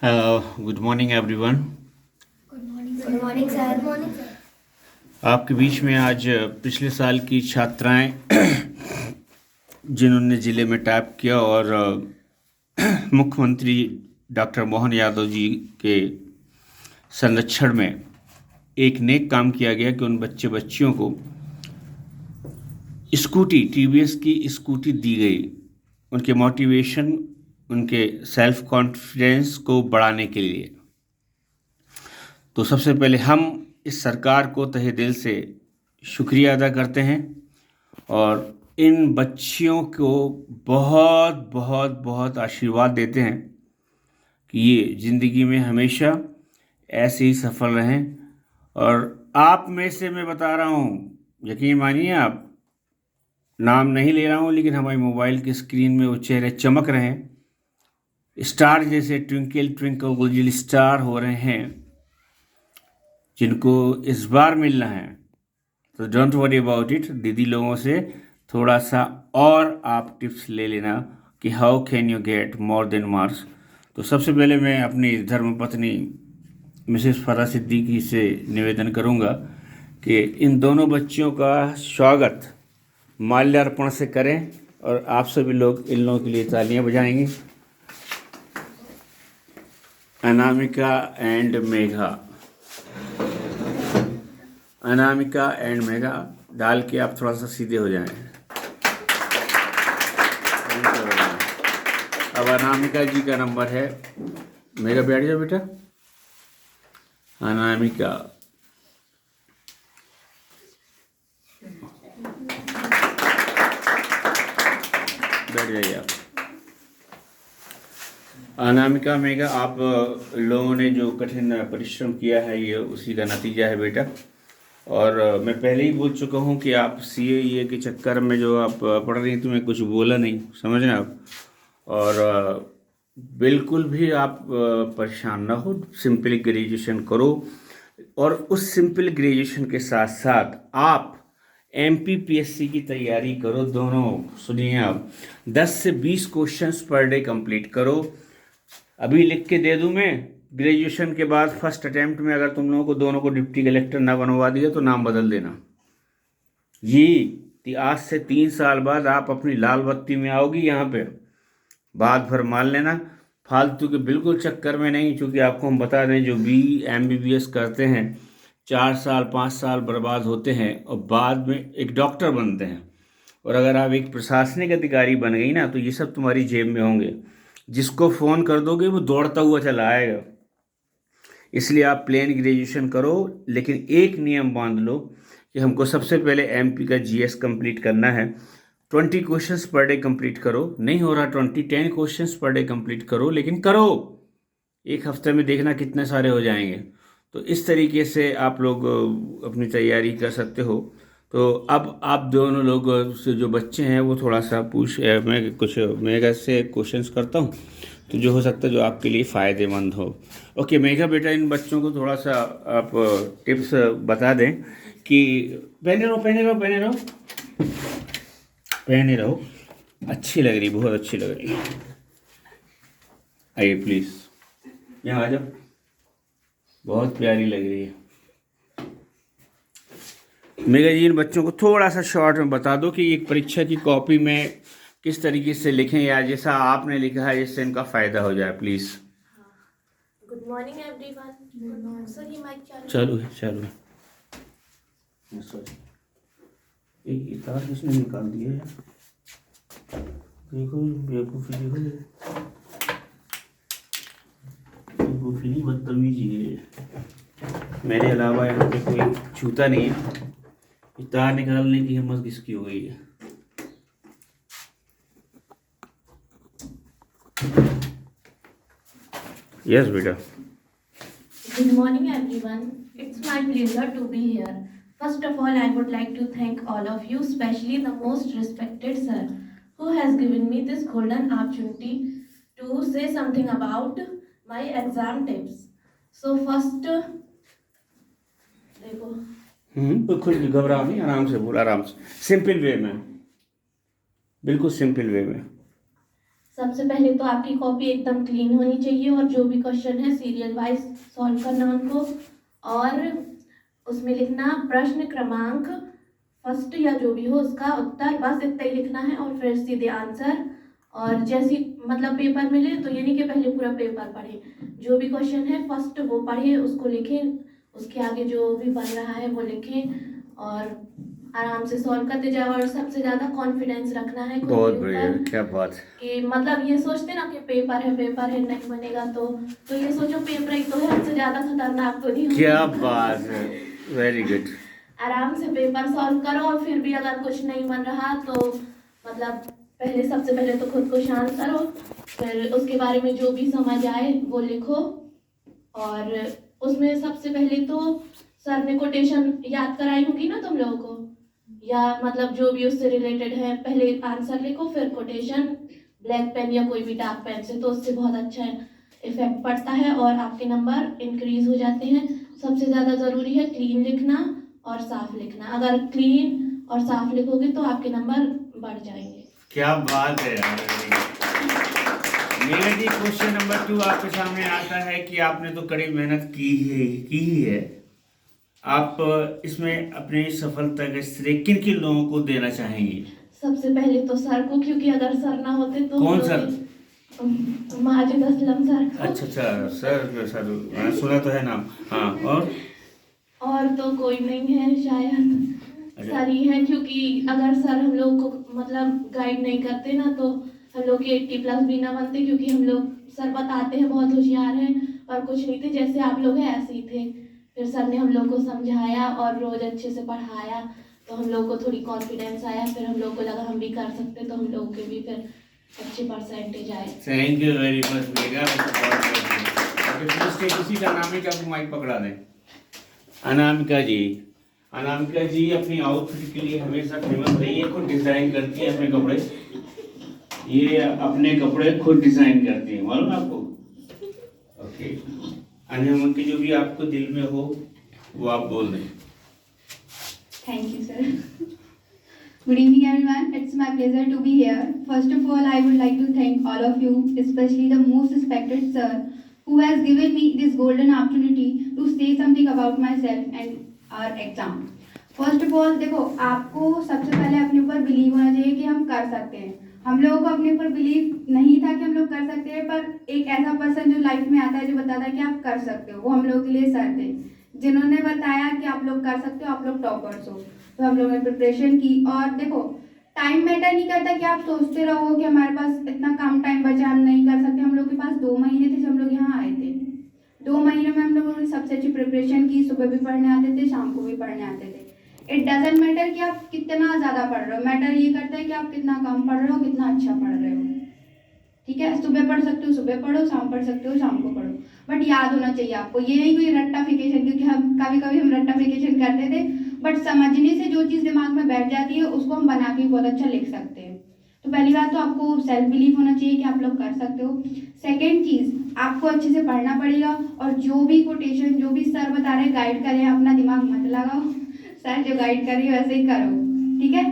Good morning everyone. Good morning sir. आपके बीच में आज पिछले साल की छात्राएं जिन्होंने ज़िले में टैप किया और मुख्यमंत्री डॉक्टर मोहन यादव जी के संरक्षण में एक नेक काम किया गया कि उन बच्चियों को स्कूटी टीवीएस की स्कूटी दी गई, उनके मोटिवेशन, उनके सेल्फ कॉन्फिडेंस को बढ़ाने के लिए। तो सबसे पहले हम इस सरकार को तहे दिल से शुक्रिया अदा करते हैं और इन बच्चियों को बहुत बहुत बहुत आशीर्वाद देते हैं कि ये ज़िंदगी में हमेशा ऐसे ही सफल रहें। और आप में से मैं बता रहा हूँ, यकीन मानिए, आप, नाम नहीं ले रहा हूँ, लेकिन हमारी मोबाइल की स्क्रीन में वो चेहरे चमक रहे हैं, स्टार जैसे ट्विंकल ट्विंकल लिटिल स्टार हो रहे हैं, जिनको इस बार मिलना है। तो डोंट वरी अबाउट इट। दीदी लोगों से थोड़ा सा और आप टिप्स ले लेना कि how can you get more than marks. तो सबसे पहले मैं अपनी धर्मपत्नी मिसेस फराह सिद्दीकी से निवेदन करूंगा कि इन दोनों बच्चियों का स्वागत माल्यार्पण से करें और आप सभी लोग इन लोगों के लिए तालियां बजाएंगे। अनामिका एंड मेघा, अनामिका एंड मेघा, डाल के आप थोड़ा सा सीधे हो जाएं। अब अनामिका जी का नंबर है। मेघा बैठ जाओ बेटा। अनामिका, बैठ जाइए आप। अनामिका, मेघा, आप लोगों ने जो कठिन परिश्रम किया है ये उसी का नतीजा है बेटा। और मैं पहले ही बोल चुका हूँ कि आप सीए के चक्कर में जो आप पढ़ रही थी, मैं कुछ बोला नहीं, समझना आप। और बिल्कुल भी आप परेशान ना हो, सिंपल ग्रेजुएशन करो और उस सिंपल ग्रेजुएशन के साथ साथ आप एमपीपीएससी की तैयारी करो। दोनों सुनिए आप, 10 से 20 क्वेश्चंस पर डे कंप्लीट करो। अभी लिख के दे दूं मैं, ग्रेजुएशन के बाद फर्स्ट अटेम्प्ट में अगर तुम लोगों को दोनों को डिप्टी कलेक्टर ना बनवा दिया तो नाम बदल देना। ये आज से 3 साल बाद आप अपनी लाल बत्ती में आओगी यहाँ पे, बात भर मान लेना। फालतू के बिल्कुल चक्कर में नहीं, क्योंकि आपको हम बता दें, जो एमबीबीएस करते हैं 4 साल 5 साल बर्बाद होते हैं और बाद में एक डॉक्टर बनते हैं। और अगर आप एक प्रशासनिक अधिकारी बन गई ना, तो ये सब तुम्हारी जेब में होंगे। जिसको फ़ोन कर दोगे वो दौड़ता हुआ चला आएगा। इसलिए आप प्लेन ग्रेजुएशन करो, लेकिन एक नियम बांध लो कि हमको सबसे पहले एमपी का जीएस कंप्लीट करना है। 20 क्वेश्चंस पर डे कंप्लीट करो। नहीं हो रहा 10 क्वेश्चंस पर डे कंप्लीट करो, लेकिन करो। एक हफ्ते में देखना कितने सारे हो जाएंगे। तो इस तरीके से आप लोग अपनी तैयारी कर सकते हो। तो अब आप दोनों लोग से जो बच्चे हैं वो थोड़ा सा मैं कुछ मेघा से क्वेश्चंस करता हूँ, तो जो हो सकता है जो आपके लिए फ़ायदेमंद हो। ओके मेघा बेटा, इन बच्चों को थोड़ा सा आप टिप्स बता दें कि पहने रहो पहने रहो पहने रहो पहने रहो, अच्छी लग रही, बहुत अच्छी लग रही। आइए प्लीज़, यहाँ आ जाओ, बहुत प्यारी लग रही है। मेघा जी, इन बच्चों को थोड़ा सा शॉर्ट में बता दो कि एक परीक्षा की कॉपी में किस तरीके से लिखें, या जैसा आपने लिखा है जिससे इनका फ़ायदा हो जाए, please. Good morning everyone. Good morning sir. ये माइक चालू है, चालू है। सॉरी, एक तार किसने निकाल दिया है? देखो बेवकूफ़ी, देखो बेवकूफ़ी नहीं, बदतमीजी है। मेरे अलावा यहाँ पे कोई छूता नहीं है। तार निकालने की हिम्मत किसकी हो गई है? यस बेटा। Good morning everyone. It's my pleasure to be here. First of all, I would like to thank all of you, especially the most respected sir, who has given me this golden opportunity to say something about my exam tips. So first, देखो, तो खुद घबराओ नहीं, आराम से बोल, आराम से, सिंपल वे में, बिल्कुल सिंपल वे में। सबसे पहले तो आपकी कॉपी एकदम क्लीन होनी चाहिए और जो भी क्वेश्चन है सीरियल वाइज सॉल्व करना उनको, और उसमें लिखना प्रश्न क्रमांक फर्स्ट या जो भी हो उसका उत्तर, बस इतना ही लिखना है और फिर सीधे आंसर। और जैसी मतलब पेपर मिले तो ये नहीं कि पहले पूरा पेपर पढ़े, जो भी क्वेश्चन है फर्स्ट वो पढ़े, उसको लिखें, उसके आगे जो भी बन रहा है वो लिखें और आराम से सॉल्व करते जाओ। और सबसे ज़्यादा कॉन्फिडेंस रखना है खुद बहुत के बढ़िया, ऊपर क्या बात। कि मतलब ये सोचते ना कि पेपर है नहीं बनेगा, तो ये सोचो पेपर ही तो है, हमसे ज़्यादा खतरनाक तो नहीं होगा। क्या बात है, वेरी गुड। आराम से पेपर सॉल्व करो और फिर भी अगर कुछ नहीं बन रहा तो मतलब पहले सबसे पहले तो खुद को शांत करो, फिर उसके बारे में जो भी समझ आए वो लिखो। और उसमें सबसे पहले तो सर ने कोटेशन याद कराई होगी ना तुम लोगों को, या मतलब जो भी उससे रिलेटेड है, पहले आंसर लिखो फिर कोटेशन ब्लैक पेन या कोई भी डार्क पेन से, तो उससे बहुत अच्छा इफेक्ट पड़ता है और आपके नंबर इंक्रीज हो जाते हैं। सबसे ज़्यादा ज़रूरी है क्लीन लिखना और साफ लिखना, अगर क्लीन और साफ लिखोगे तो आपके नंबर बढ़ जाएंगे। क्या बात है यार। मेरा जी क्वेश्चन नंबर 2 आपके सामने आता है कि आपने तो कड़ी मेहनत की ही है, आप इसमें अपनी सफलता का श्रेय किन किन लोगों को देना चाहेंगे? सबसे पहले तो सर को, क्योंकि अगर सर ना होते तो कौन सर? माजिद असलम सर को। अच्छा सर हाँ, सुना तो है नाम। हाँ, और तो कोई नहीं है शायद, अच्छा। सर ही हैं, क्योंकि अगर सर हम लोग को मतलब गाइड नहीं करते ना तो हम लोग के 80+ भी ना बनते, क्योंकि हम लोग सर बताते हैं बहुत होशियार हैं और कुछ नहीं थे, जैसे आप लोग हैं ऐसे ही थे। फिर सर ने हम लोग को समझाया और रोज अच्छे से पढ़ाया तो हम लोग को थोड़ी कॉन्फिडेंस आया, फिर हम लोग को लगा हम भी कर सकते, तो हम लोग के भी फिर अच्छे परसेंटेज आए। थैंक यू वेरी मच बेगा। इसी का नाम है कि आपको माइक पकड़ा दें। अनामिका जी अपनी आउटफिट के लिए हमेशा फेमस रही है, खुद डिजाइन करती है अपने कपड़े, ये अपने कपड़े खुद डिजाइन करती है, मालूम है आपको? ओके, अनमन के जो भी आपको दिल में हो वो आप बोल दें। Thank you, sir. Good evening, everyone. It's my pleasure to be here. First of all, I would like to thank all of you, especially the most respected sir, who has given me this golden opportunity to say something about myself and our exam. First of all, देखो आपको सबसे पहले अपने ऊपर believe होना चाहिए कि हम कर सकते हैं। हम लोगों को अपने ऊपर बिलीव नहीं था कि हम लोग कर सकते हैं, पर एक ऐसा पर्सन जो लाइफ में आता है जो बताता है कि आप कर सकते हो, वो हम लोगों के लिए सर थे, जिन्होंने बताया कि आप लोग कर सकते हो, आप लोग टॉपर्स हो। तो हम लोगों ने प्रिपरेशन की और देखो टाइम मैटर नहीं करता कि आप सोचते रहो कि हमारे पास इतना कम टाइम बचा हम नहीं कर सकते। हम लोग के पास 2 महीने थे जब हम लोग यहाँ आए थे, 2 महीने में हम लोगों ने सबसे अच्छी प्रिपरेशन की, सुबह भी पढ़ने आते थे शाम को भी पढ़ने आते थे। इट डजेंट मैटर कि आप कितना ज़्यादा पढ़ रहे हो, मैटर ये करता है कि आप कितना कम पढ़ रहे हो, कितना अच्छा पढ़ रहे हो। ठीक है, सुबह पढ़ सकते हो सुबह पढ़ो, शाम पढ़ सकते हो शाम को पढ़ो, बट याद होना चाहिए आपको, ये नहीं कोई रट्टाफिकेशन, क्योंकि हम कभी हम रट्टाफिकेशन करते थे, बट समझने से जो चीज़ दिमाग में बैठ जाती है उसको हम बना के बहुत अच्छा लिख सकते हैं। तो पहली बात तो आपको सेल्फ बिलीव होना चाहिए कि आप लोग कर सकते हो। सेकेंड चीज़, आपको अच्छे से पढ़ना पड़ेगा और जो भी कोटेशन जो भी सर बता रहे हैं गाइड करें, अपना दिमाग मत लगाओ, सर जो गाइड करें वैसे ही करो, ठीक है?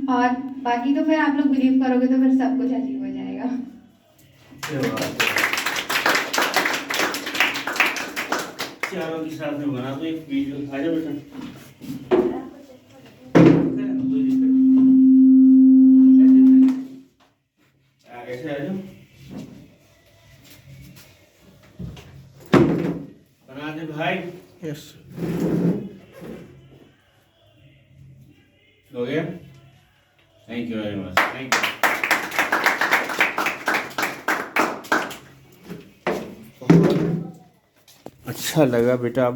और बाकी तो फिर आप लोग बिलीव करोगे तो फिर सब कुछ अचीव हो जाएगा। चारों के साथ में बना दो एक वीडियो, आ जाओ बेटा। ऐसे आ जाओ, बना दे भाई। यस, हो गया। Thank you very much, thank you. अच्छा लगा बेटा।